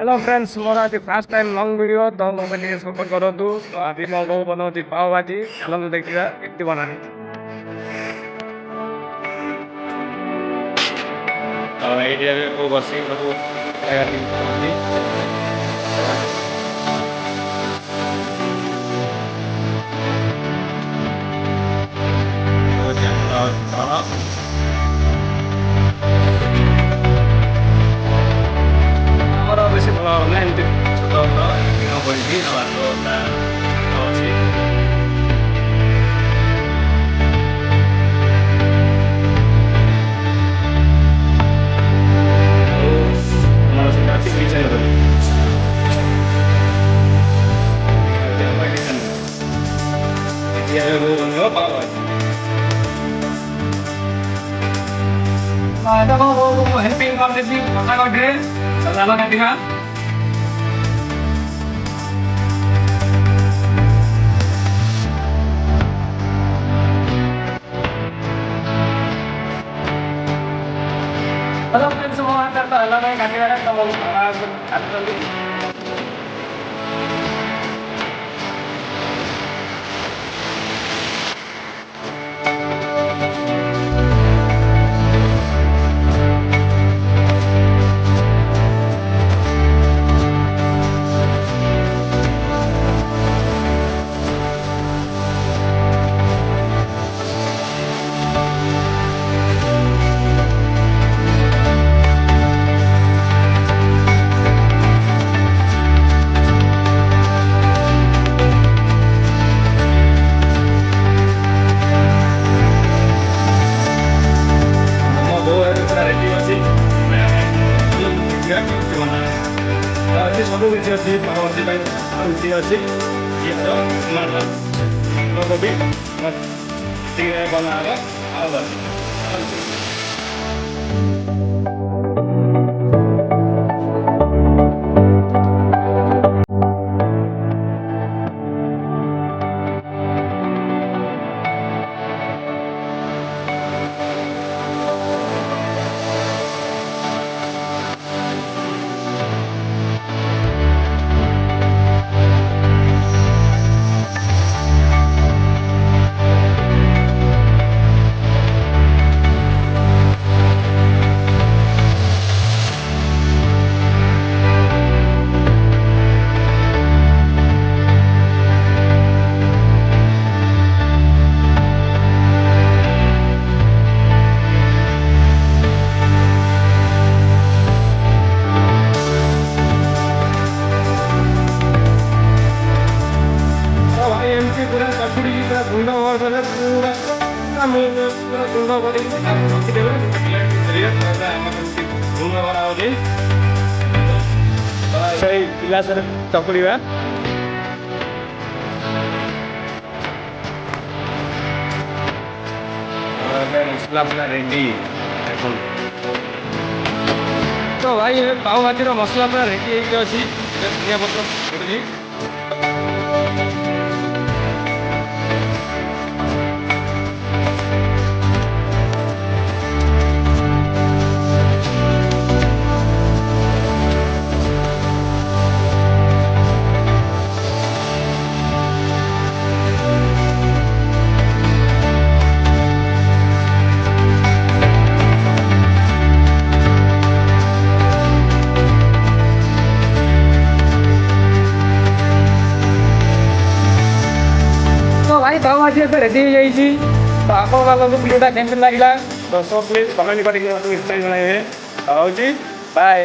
Hello friends, मोर आज first time long video तो mobile support करो तो अभी मैं बनाऊँ पाव भाजी चलो देखिएगा कितनी बनानी ये वो बसी वो ahora a veces probablemente nosotros no volvimos a todo sí. Kalau sudah sih bisa ya tadi. Apa ini kan? Dia ada apa lagi? Ada mau helping kau jadi masa kau deh, sama kan tinggal. Halo friends semua, kata halo nih kaki kanan kamu atau ସବୁ କିଛି ଅଛି ପାଉଁଜି ପାଇଁ ପାଉଁଜି ଅଛି ପିଆଜ tomato ଫୁଲକୋବି ଟିକେ ବନା ହବ ଆଉ पूरा कपड़ी पूरा गुंडा और पूरा कमी पूरा गुंडा कर गुंडा बना सही गिलास चकुड़ी बा मसला पूरा रेडी तो भाई पाव भाजी मसला पूरा रेडी अच्छी धनिया पत्र भाई पाव भाजी रेडी हो जाइए तो आप वीडियोटा केमती लगे तो सब प्लीज कमेंट करके जन बाय।